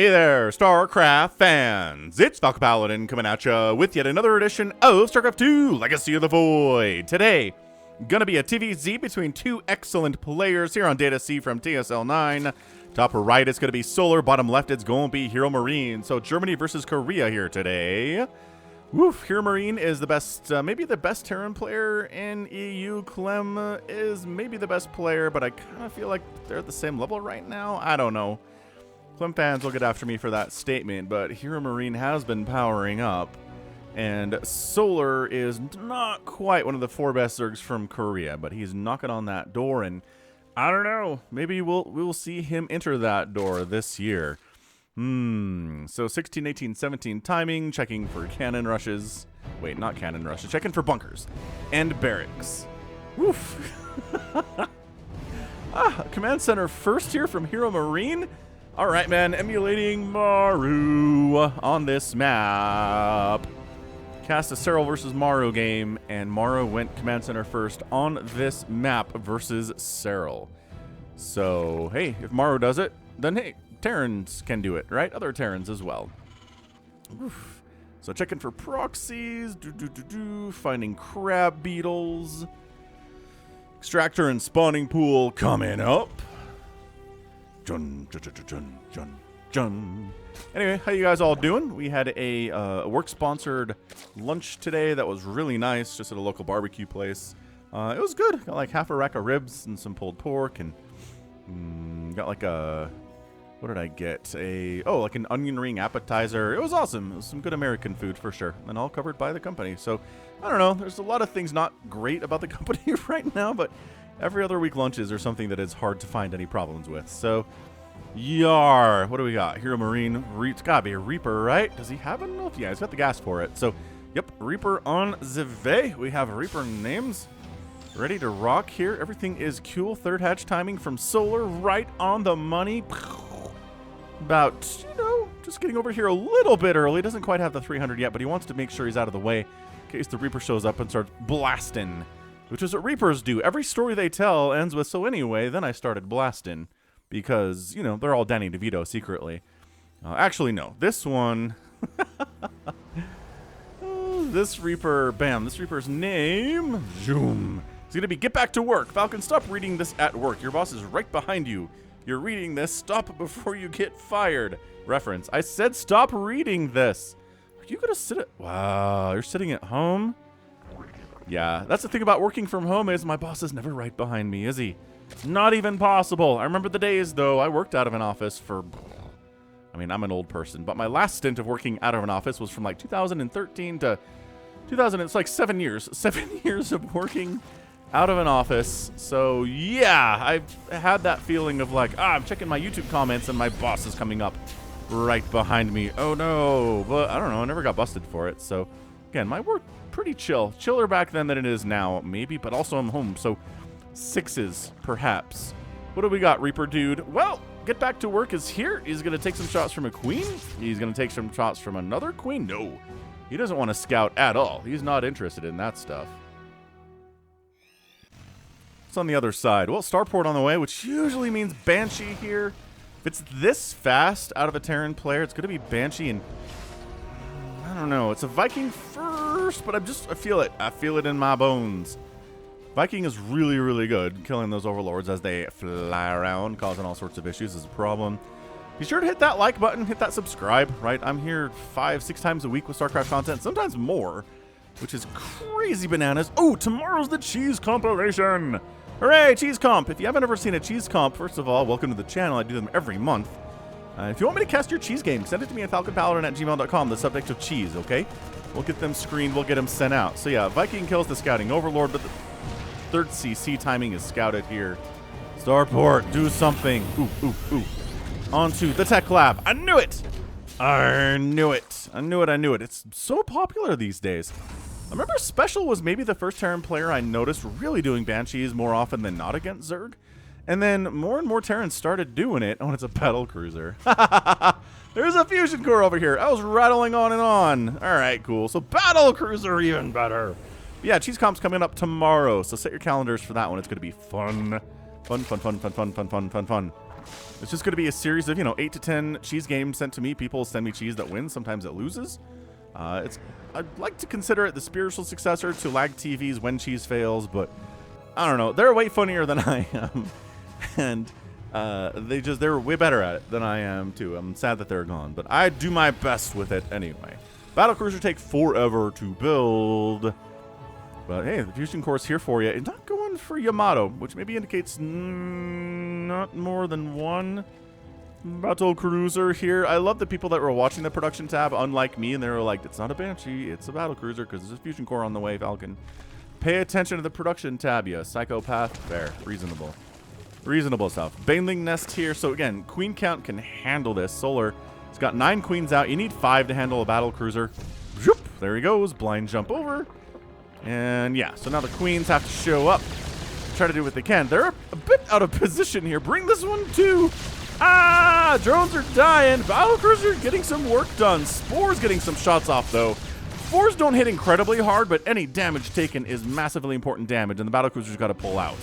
Hey there, StarCraft fans! It's Falcon Paladin coming at ya with yet another edition of StarCraft 2 Legacy of the Void. Today, gonna be a TVZ between two excellent players here on Data C from TSL9. Top right, it's gonna be Solar. Bottom left, it's gonna be HeRoMaRinE. So Germany versus Korea here today. Woof, HeRoMaRinE is the best, maybe the best Terran player in EU. Clem is maybe the best player, but I kind of feel like they're at the same level right now. I don't know. Clem fans will get after me for that statement, but HeRoMaRinE has been powering up, and Solar is not quite one of the four best Zergs from Korea, but he's knocking on that door, and I don't know, maybe we'll see him enter that door this year. So 16, 18, 17 timing, checking for cannon rushes. Wait, not cannon rushes, checking for bunkers and barracks. Woof. Command center first here from HeRoMaRinE. All right, man, emulating Maru on this map. Cast a Serral versus Maru game, and Maru went command center first on this map versus Serral. So, hey, if Maru does it, then hey, Terrans can do it, right? Other Terrans as well. Oof. So checking for proxies, finding crab beetles. Extractor and spawning pool coming up. Jun. Anyway, how you guys all doing? We had a work-sponsored lunch today that was really nice, just at a local barbecue place. It was good. Got like half a rack of ribs and some pulled pork, and got like a, what did I get? Like an onion ring appetizer. It was awesome. It was some good American food for sure, and all covered by the company. So, I don't know. There's a lot of things not great about the company right now, but every other week lunches are something that is hard to find any problems with. So, yar. What do we got? HeRoMaRinE. It's gotta be a Reaper, right? Does he have enough? Yeah, he's got the gas for it. So, yep, Reaper on the way. We have Reaper names ready to rock here. Everything is cool. Third hatch timing from Solar, right on the money. About, just getting over here a little bit early. Doesn't quite have the 300 yet, but he wants to make sure he's out of the way in case the Reaper shows up and starts blasting. Which is what Reapers do. Every story they tell ends with, so anyway, then I started blasting. Because, they're all Danny DeVito secretly. Actually, no. This one... this Reaper... Bam. This Reaper's name... Zoom. It's going to be get back to work. Falcon, stop reading this at work. Your boss is right behind you. You're reading this. Stop before you get fired. Reference. I said stop reading this. Are you going to sit at... Wow. You're sitting at home? Yeah, that's the thing about working from home is my boss is never right behind me, is he? Not even possible. I remember the days, though, I worked out of an office for... I mean, I'm an old person, but my last stint of working out of an office was from like 2013 to 2000. It's like 7 years. 7 years of working out of an office. So, yeah, I've had that feeling of like, I'm checking my YouTube comments and my boss is coming up right behind me. Oh, no. But I don't know. I never got busted for it. So, again, my work... pretty chill. Chiller back then than it is now, maybe, but also I'm home, so 6s, perhaps. What do we got, Reaper dude? Well, get back to work is here. He's going to take some shots from a queen. He's going to take some shots from another queen. No, he doesn't want to scout at all. He's not interested in that stuff. What's on the other side? Well, Starport on the way, which usually means Banshee here. If it's this fast out of a Terran player, it's going to be Banshee and... I don't know. It's a Viking first, but I feel it. I feel it in my bones. Viking is really, really good. Killing those overlords as they fly around, causing all sorts of issues is a problem. Be sure to hit that like button, hit that subscribe, right? I'm here 5-6 times a week with StarCraft content, sometimes more, which is crazy bananas. Oh, tomorrow's the cheese compilation. Hooray, cheese comp. If you haven't ever seen a cheese comp, first of all, welcome to the channel. I do them every month. If you want me to cast your cheese game, send it to me at falconpaladin@gmail.com, the subject of cheese, okay? We'll get them screened, we'll get them sent out. So yeah, Viking kills the scouting overlord, but the third CC timing is scouted here. Starport, do something. Ooh. Onto the tech lab. I knew it! I knew it. It's so popular these days. I remember Special was maybe the first Terran player I noticed really doing Banshees more often than not against Zerg. And then more and more Terrans started doing it. Oh, it's a battle cruiser. There's a fusion core over here. I was rattling on and on. All right, cool. So battle cruiser, even better. Yeah, Cheese Comp's coming up tomorrow. So set your calendars for that one. It's going to be fun. Fun. It's just going to be a series of, 8 to 10 cheese games sent to me. People send me cheese that wins. Sometimes it loses. I'd like to consider it the spiritual successor to Lag TV's When Cheese Fails, but I don't know. They're way funnier than I am. And they're way better at it than I am, too. I'm sad that they're gone, but I do my best with it anyway. Battlecruiser take forever to build. But hey, the fusion core's here for you. It's not going for Yamato, which maybe indicates not more than one battle cruiser here. I love the people that were watching the production tab, unlike me, and they were like, it's not a Banshee, it's a battle cruiser because there's a fusion core on the way, Falcon. Pay attention to the production tab, you psychopath. Fair. Reasonable. Reasonable stuff. Baneling Nest here. So again, queen count can handle this. Solar, it's got 9 queens out. You need 5 to handle a battle cruiser. Zoop, there he goes. Blind jump over. And yeah, so now the queens have to show up. Try to do what they can. They're a bit out of position here. Bring this one too. Ah, drones are dying. Battlecruiser getting some work done. Spore's getting some shots off though. Spores don't hit incredibly hard, but any damage taken is massively important damage, and the battlecruiser's got to pull out.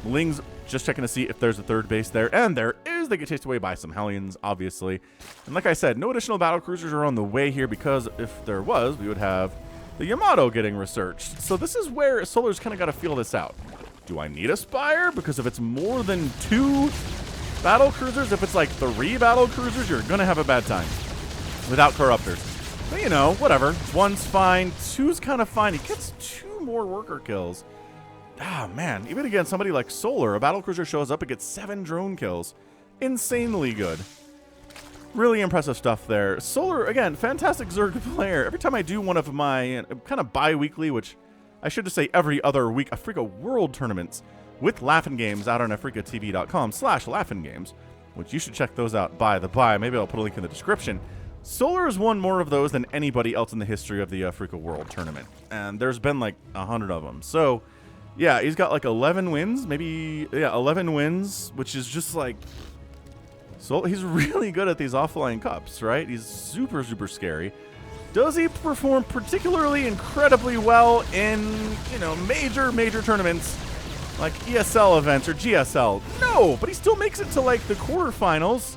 Lings just checking to see if there's a third base there, and there is. They get chased away by some Hellions, obviously. And like I said, no additional battlecruisers are on the way here, because if there was, we would have the Yamato getting researched. So this is where Solar's kind of got to feel this out. Do I need a Spire? Because if it's more than 2 battle cruisers, if it's like 3 battle cruisers, you're going to have a bad time without Corruptors. But you know, whatever. 1's fine. 2's kind of fine. He gets 2 more worker kills. Ah, man. Even against somebody like Solar, a battle cruiser shows up and gets 7 drone kills. Insanely good. Really impressive stuff there. Solar, again, fantastic Zerg player. Every time I do one of my kind of bi-weekly, which I should just say every other week, Africa World tournaments with Laughin' Games out on africatv.com/Laughin' Games, which you should check those out by the by. Maybe I'll put a link in the description. Solar has won more of those than anybody else in the history of the Africa World tournament. And there's been like 100 of them. So, yeah, he's got like 11 wins. Maybe, yeah, 11 wins, which is just like... So he's really good at these offline cups, right? He's super, super scary. Does he perform particularly incredibly well in, you know, major tournaments like ESL events or GSL? No, but he still makes it to like the quarterfinals.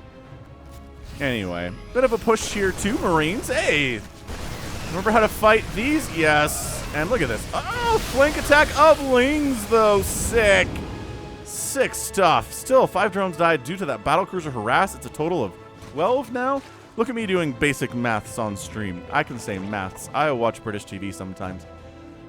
Anyway, bit of a push here to Marines. Hey, remember how to fight these? Yes. And look at this. Oh, flank attack of Lings, though. Sick. Sick stuff. Still, 5 drones died due to that battlecruiser harass. It's a total of 12 now. Look at me doing basic maths on stream. I can say maths. I watch British TV sometimes.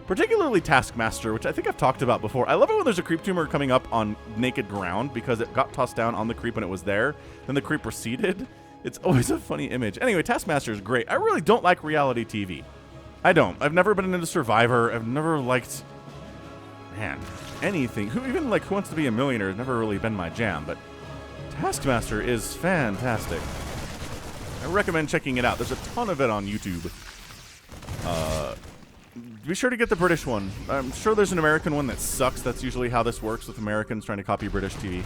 Particularly Taskmaster, which I think I've talked about before. I love it when there's a creep tumor coming up on naked ground because it got tossed down on the creep when it was there. Then the creep receded. It's always a funny image. Anyway, Taskmaster is great. I really don't like reality TV. I don't. I've never been into Survivor. I've never liked... Man, anything. Even like Who Wants to Be a Millionaire has never really been my jam, but Taskmaster is fantastic. I recommend checking it out. There's a ton of it on YouTube. Be sure to get the British one. I'm sure there's an American one that sucks. That's usually how this works with Americans trying to copy British TV.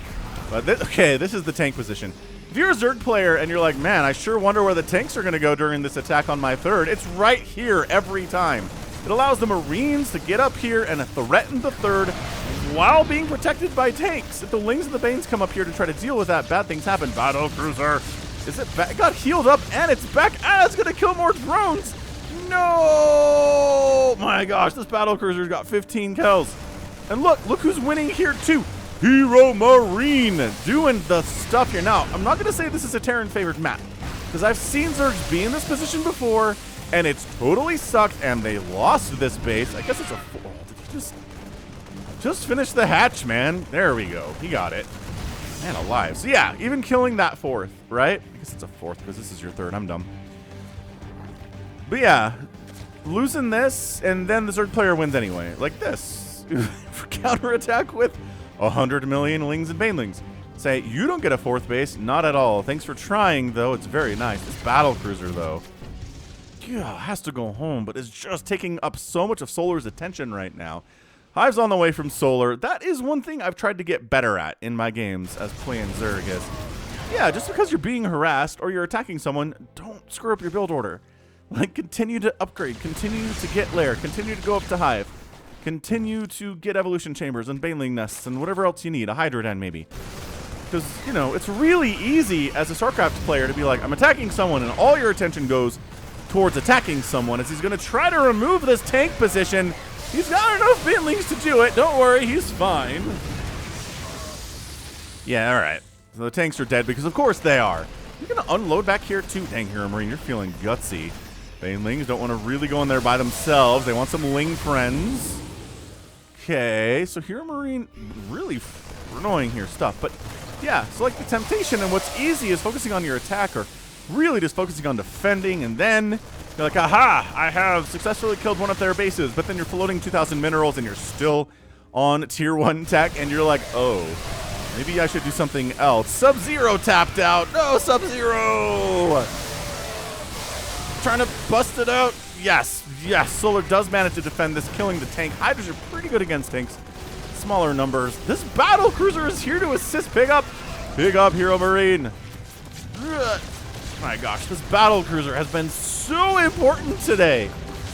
But okay, this is the tank position. If you're a Zerg player and you're like, man, I sure wonder where the tanks are going to go during this attack on my third, it's right here every time. It allows the Marines to get up here and threaten the third while being protected by tanks. If the Lings and the Banes come up here to try to deal with that, bad things happen. Battle cruiser. Is it back? It got healed up and it's back. Ah, it's going to kill more drones. No! My gosh, this battle cruiser's got 15 kills. And look who's winning here too. HeRoMaRinE doing the stuff here. Now, I'm not going to say this is a Terran favored map, because I've seen Zergs be in this position before, and it's totally sucked, and they lost this base. I guess it's a... Oh, did he just finish the hatch, man? There we go. He got it. Man alive. So yeah, even killing that 4th, right? I guess it's a 4th, because this is your 3rd. I'm dumb. But yeah, losing this, and then the Zerg player wins anyway. Like this. For counterattack with 100 million Lings and Banelings. Say, you don't get a 4th base. Not at all. Thanks for trying, though. It's very nice. This battle cruiser, though, yeah, has to go home, but it's just taking up so much of Solar's attention right now. Hive's on the way from Solar. That is one thing I've tried to get better at in my games as playing Zerg is, yeah, just because you're being harassed or you're attacking someone, don't screw up your build order. Like, continue to upgrade, continue to get lair, continue to go up to Hive, continue to get evolution chambers and baneling nests and whatever else you need, a Hydra Den maybe. Because, you know, it's really easy as a StarCraft player to be like, I'm attacking someone, and all your attention goes towards attacking someone as he's going to try to remove this tank position. He's got enough banelings to do it. Don't worry, he's fine. Yeah, all right. So the tanks are dead because, of course, they are. You're going to unload back here, too. Dang, HeRoMaRinE, you're feeling gutsy. Banelings don't want to really go in there by themselves. They want some Ling friends. Okay, so HeRoMaRinE really annoying here stuff. But, yeah, so, like, the temptation and what's easy is focusing on your attack or really just focusing on defending, and then you're like, aha, I have successfully killed one of their bases, but then you're floating 2,000 minerals and you're still on tier 1 tech, and you're like, oh, maybe I should do something else. Sub-Zero tapped out. No, Sub-Zero! Trying to bust it out. Yes, yes, Solar does manage to defend this, killing the tank. Hydras are pretty good against tanks. Smaller numbers. This battle cruiser is here to assist. Big up HeRoMaRinE. My gosh, this battle cruiser has been so important today.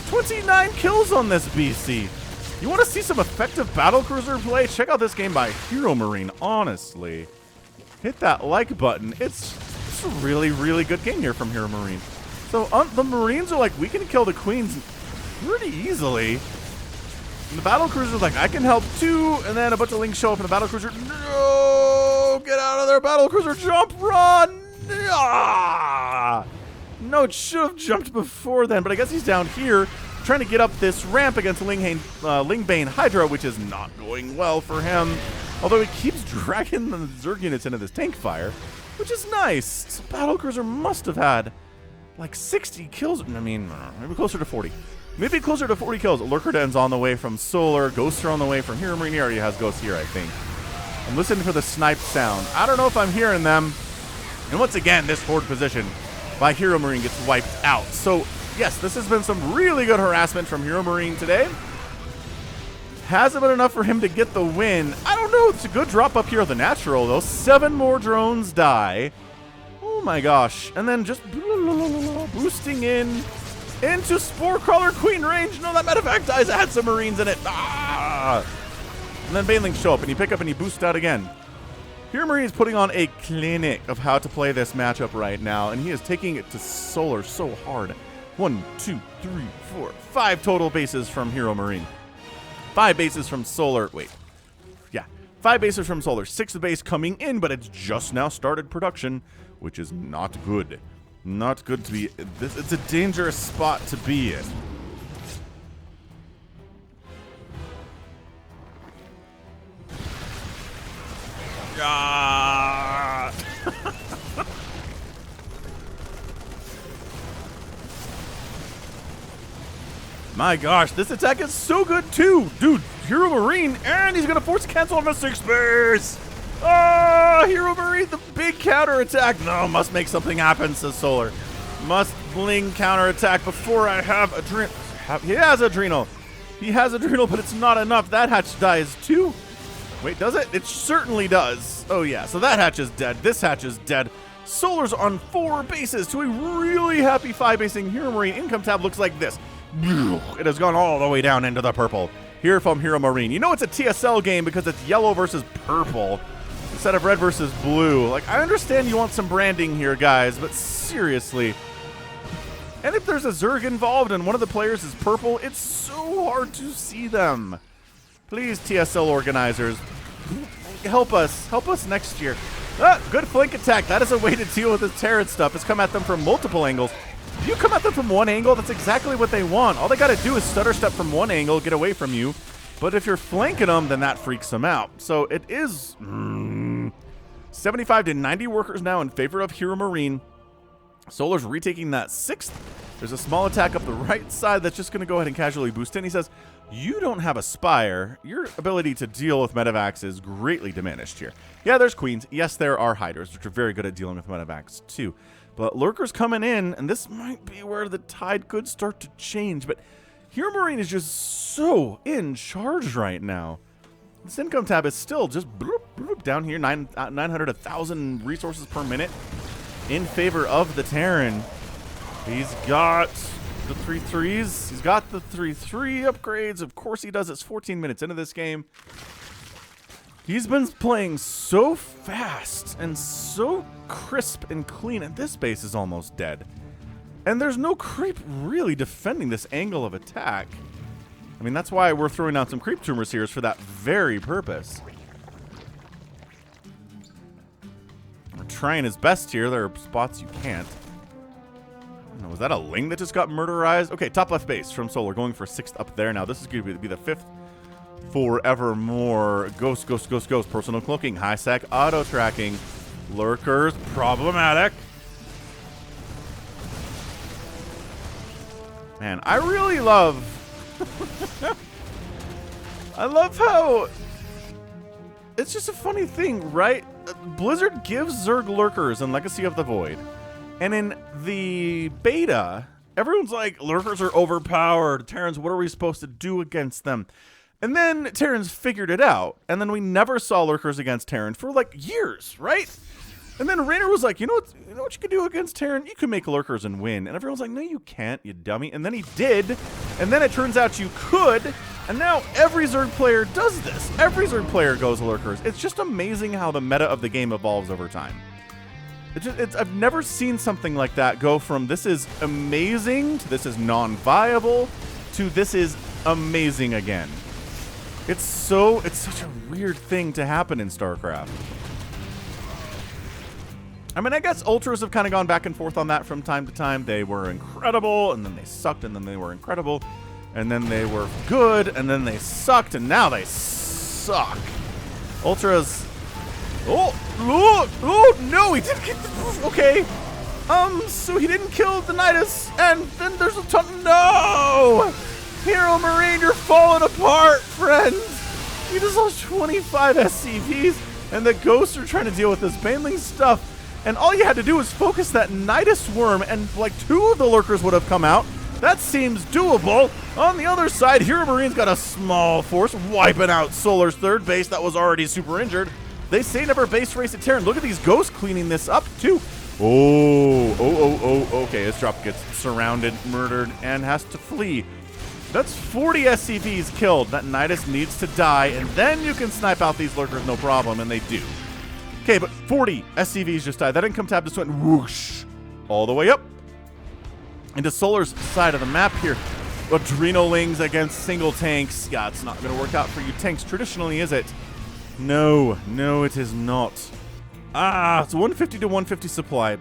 29 kills on this BC. You want to see some effective battle cruiser play? Check out this game by HeRoMaRinE, honestly. Hit that like button. It's a really, really good game here from HeRoMaRinE. So the Marines are like, we can kill the Queens pretty easily. And the battle cruiser's like, I can help too. And then a bunch of Lings show up in the battle cruiser. No! Get out of there, battle cruiser. Jump, run! Ah! No, it should have jumped before then, but I guess he's down here trying to get up this ramp against Lingbane Hydra, which is not going well for him. Although he keeps dragging the Zerg units into this tank fire, which is nice. So battlecruiser must have had like 60 kills. I mean, maybe closer to 40. Maybe closer to 40 kills. Lurker Den's on the way from Solar. Ghosts are on the way from HeRoMaRinE. He already has Ghosts here, I think. I'm listening for the sniped sound. I don't know if I'm hearing them. And once again, this horde position by HeRoMaRinE gets wiped out. So, yes, this has been some really good harassment from HeRoMaRinE today. Hasn't been enough for him to get the win. I don't know. It's a good drop up here of the natural, though. 7 more drones die. Oh, my gosh. And then just boosting into Spore Crawler Queen range. No, that medevac dies. It had some Marines in it. Ah! And then Banelings show up, and you pick up and you boost out again. HeRoMaRinE is putting on a clinic of how to play this matchup right now, and he is taking it to Solar so hard. 1, 2, 3, 4, 5 total bases from HeRoMaRinE. 5 bases from Solar. Wait. Yeah. 5 bases from Solar. 6th base coming in, but it's just now started production, which is not good. Not good to be. It's a dangerous spot to be in. Ah! My gosh, this attack is so good too. Dude, HeRoMaRinE, and he's gonna force cancel on the 6th base. Ah, HeRoMaRinE, the big counter attack. No, must make something happen, says Solar. Must bling counter attack before I have Adrenal. He has Adrenal. He has Adrenal, but it's not enough. That hatch dies too. Wait, does it? It certainly does. Oh, yeah. So that hatch is dead. This hatch is dead. Solar's on 4 bases to a really happy 5-basing HeRoMaRinE. Income tab looks like this. It has gone all the way down into the purple. Here from HeRoMaRinE. You know it's a TSL game because it's yellow versus purple instead of red versus blue. Like, I understand you want some branding here, guys, but seriously. And if there's a Zerg involved and one of the players is purple, it's so hard to see them. Please, TSL organizers, help us next year. Ah, good flank attack. That is a way to deal with this Terran stuff, is come at them from multiple angles. If you come at them from one angle, that's exactly what they want. All they got to do is stutter step from one angle, get away from you. But if you're flanking them, then that freaks them out. So it is 75 to 90 workers now in favor of HeRoMaRinE. Solar's retaking that 6th. There's a small attack up the right side that's just going to go ahead and casually boost in. He says, you don't have a Spire. Your ability to deal with medevacs is greatly diminished here. Yeah, there's Queens. Yes, there are Hydras, which are very good at dealing with medevacs too. But Lurker's coming in, and this might be where the tide could start to change. But HeRoMaRinE is just so in charge right now. This income tab is still just bloop, bloop, down here, 900, 1,000 resources per minute in favor of the Terran. He's got the 3-3s. He's got the 3-3 upgrades. Of course he does. It's 14 minutes into this game. He's been playing so fast and so crisp and clean, and this base is almost dead. And there's no creep really defending this angle of attack. I mean, that's why we're throwing out some creep tumors here, is for that very purpose. We're trying his best here. There are spots you can't. Was that a Ling that just got murderized? Okay, top left base from Solar, going for 6th up there now. This is going to be the 5th forevermore. Ghost, ghost, ghost, ghost. Personal cloaking, high sec, auto tracking, lurkers, problematic. Man, I really love... I love how... It's just a funny thing, right? Blizzard gives Zerg lurkers in Legacy of the Void. And in the beta, everyone's like, lurkers are overpowered. Terrans, what are we supposed to do against them? And then Terrans figured it out. And then we never saw lurkers against Terran for like years, right? And then Raynor was like, you know what you can do against Terran? You can make lurkers and win. And everyone's like, no, you can't, you dummy. And then he did. And then it turns out you could. And now every Zerg player does this. Every Zerg player goes lurkers. It's just amazing how the meta of the game evolves over time. I've never seen something like that go from this is amazing to this is non-viable to this is amazing again. It's such a weird thing to happen in StarCraft. I mean, I guess Ultras have kind of gone back and forth on that from time to time. They were incredible, and then they sucked, and then they were incredible, and then they were good, and then they sucked, and now they suck. Ultras... Oh, no, he didn't get the... Okay. So he didn't kill the Nidus, and then there's a ton... No! HeRoMaRinE, you're falling apart, friend! You just lost 25 SCVs, and the ghosts are trying to deal with this baneling stuff, and all you had to do was focus that Nidus worm, and like 2 of the lurkers would have come out. That seems doable. On the other side, HeRoMaRiNE's got a small force, wiping out Solar's 3rd base that was already super injured. They say never base race at Terran. Look at these ghosts cleaning this up, too. Oh, okay. His drop gets surrounded, murdered, and has to flee. That's 40 SCVs killed. That Nidus needs to die, and then you can snipe out these lurkers, no problem, and they do. Okay, but 40 SCVs just died. That income tab just went whoosh all the way up into Solar's side of the map here. Adrenalings against single tanks. Yeah, it's not going to work out for you tanks traditionally, is it? No, it is not. It's 150 to 150 supply.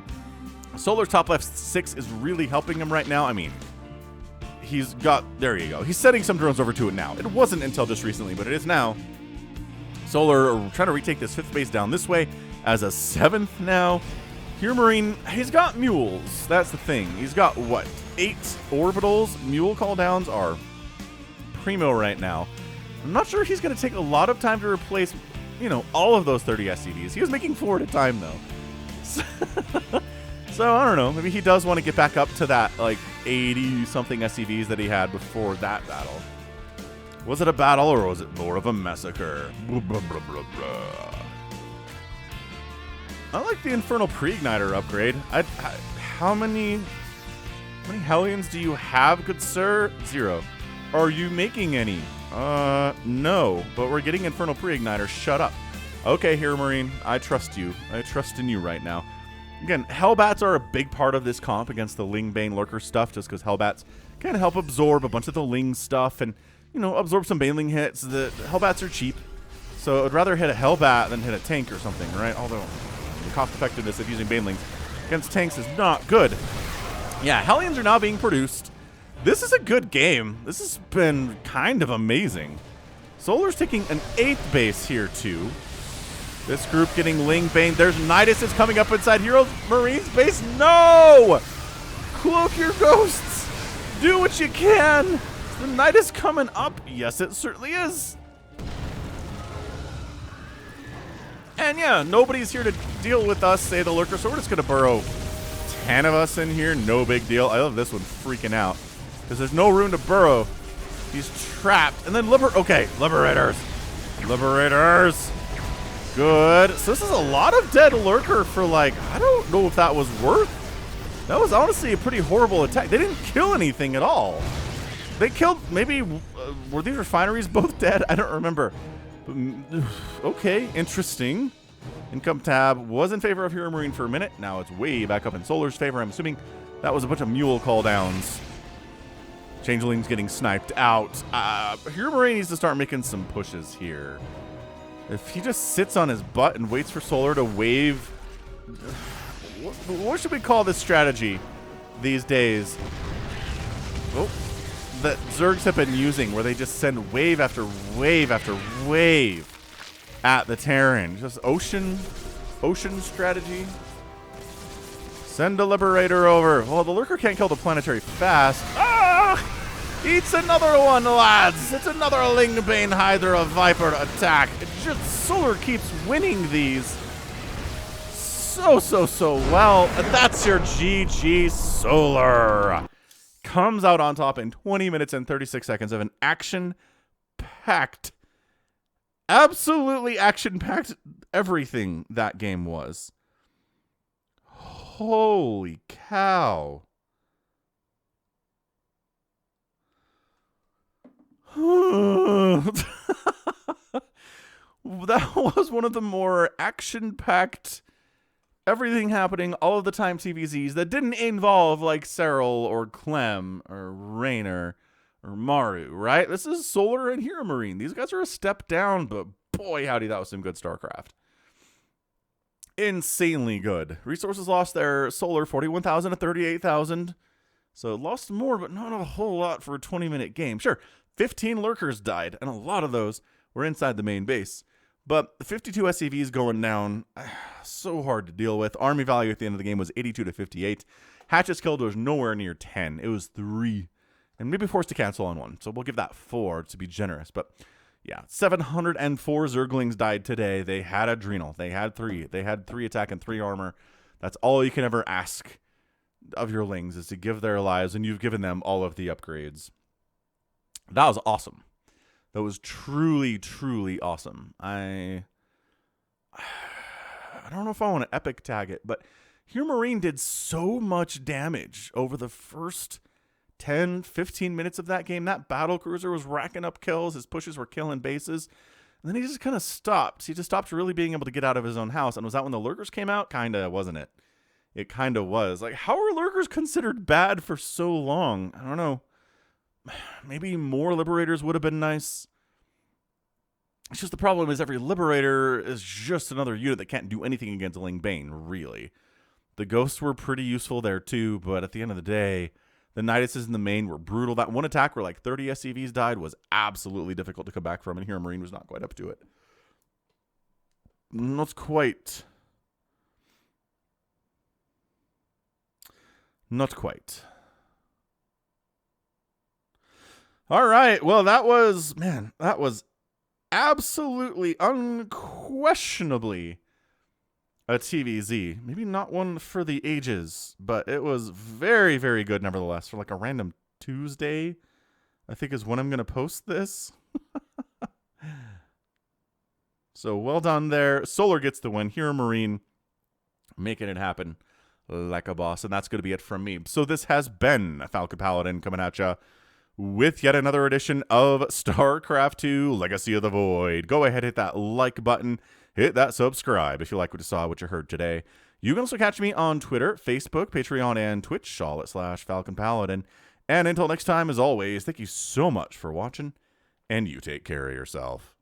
Solar top left 6 is really helping him right now. I mean, he's got... There you go. He's sending some drones over to it now. It wasn't until just recently, but it is now. Solar trying to retake this 5th base down this way as a 7th now. HeRoMaRiNE, he's got mules. That's the thing. He's got, what, 8 orbitals? Mule calldowns are primo right now. I'm not sure he's going to take a lot of time to replace, all of those 30 SCVs. He was making 4 at a time, though. So, I don't know. Maybe he does want to get back up to that, 80-something SCVs that he had before that battle. Was it a battle, or was it more of a massacre? Blah, blah, blah, blah, blah. I like the Infernal Pre-Igniter upgrade. How many Hellions do you have, good sir? 0. Are you making any? No, but we're getting Infernal Pre-Igniter. Shut up. Okay, HeRoMaRiNE, I trust you. I trust in you right now. Again, Hellbats are a big part of this comp against the Ling Bane Lurker stuff, just because Hellbats can help absorb a bunch of the Ling stuff and, absorb some Baneling hits. The Hellbats are cheap, so I'd rather hit a Hellbat than hit a tank or something, right? Although the cost effectiveness of using Banelings against tanks is not good. Yeah, Hellions are now being produced. This is a good game. This has been kind of amazing. Solar's taking an 8th base here, too. This group getting Ling Bane. There's Nidus is coming up inside HeRoMaRiNE's base. No! Cloak your ghosts. Do what you can. Is the Nidus coming up? Yes, it certainly is. And yeah, nobody's here to deal with us, say the Lurker, so we're just going to burrow 10 of us in here. No big deal. I love this one freaking out, because there's no room to burrow. He's trapped. And then Liberators. Liberators. Good. So this is a lot of dead Lurker for, I don't know if that was worth. That was honestly a pretty horrible attack. They didn't kill anything at all. They killed, maybe, were these refineries both dead? I don't remember. Okay, interesting. Income tab was in favor of HeRoMaRinE for a minute. Now it's way back up in Solar's favor. I'm assuming that was a bunch of mule call downs. Changeling's getting sniped out. HeRoMaRinE needs to start making some pushes here. If he just sits on his butt and waits for Solar to wave... What should we call this strategy these days? Oh, that Zergs have been using, where they just send wave after wave after wave at the Terran. Just ocean strategy. Send a Liberator over. Well, the Lurker can't kill the Planetary fast. Ah! Eats another one, lads. It's another Lingbane Hydra Viper attack. It just Solar keeps winning these so well. And that's your GG Solar. Comes out on top in 20 minutes and 36 seconds of an action-packed, absolutely action-packed everything that game was. Holy cow. That was one of the more action-packed, everything happening all of the time TVZs that didn't involve like Serral or Clem or Raynor or Maru, right? This is Solar and HeRoMaRinE. These guys are a step down, but boy, howdy, that was some good StarCraft. Insanely good. Resources lost there. Solar, 41,000 to 38,000. So lost more, but not a whole lot for a 20-minute game. Sure, 15 Lurkers died, and a lot of those were inside the main base. But 52 SCVs going down, so hard to deal with. Army value at the end of the game was 82 to 58. Hatches killed was nowhere near 10. It was 3. And maybe forced to cancel on 1. So we'll give that 4 to be generous. But yeah, 704 Zerglings died today. They had Adrenal. They had 3. They had 3 attack and 3 armor. That's all you can ever ask of your Lings, is to give their lives, and you've given them all of the upgrades. That was awesome. That was truly, truly awesome. I don't know if I want to epic tag it, but HeRoMaRinE did so much damage over the first 10, 15 minutes of that game. That battle cruiser was racking up kills. His pushes were killing bases. And then he just kind of stopped. He just stopped really being able to get out of his own house. And was that when the Lurkers came out? Kind of, wasn't it? It kind of was. Like, how are Lurkers considered bad for so long? I don't know. Maybe more Liberators would have been nice. It's just the problem is every Liberator is just another unit that can't do anything against Lingbane, really. The Ghosts were pretty useful there too, but at the end of the day, the Niduses in the main were brutal. That one attack where like 30 SCVs died was absolutely difficult to come back from, and HeRoMaRinE was not quite up to it. Not quite. Not quite. All right. Well, that was absolutely, unquestionably a TVZ. Maybe not one for the ages, but it was very, very good nevertheless. For like a random Tuesday, I think is when I'm going to post this. So well done there. Solar gets the win. HeRoMaRinE making it happen like a boss. And that's going to be it from me. So this has been Falcon Paladin coming at ya with yet another edition of StarCraft 2 Legacy of the Void. Go ahead, hit that like button, hit that subscribe if you like what you saw, what you heard today. You can also catch me on Twitter, Facebook, Patreon, and Twitch, all at /Falcon Paladin. And until next time, as always, thank you so much for watching, and you take care of yourself.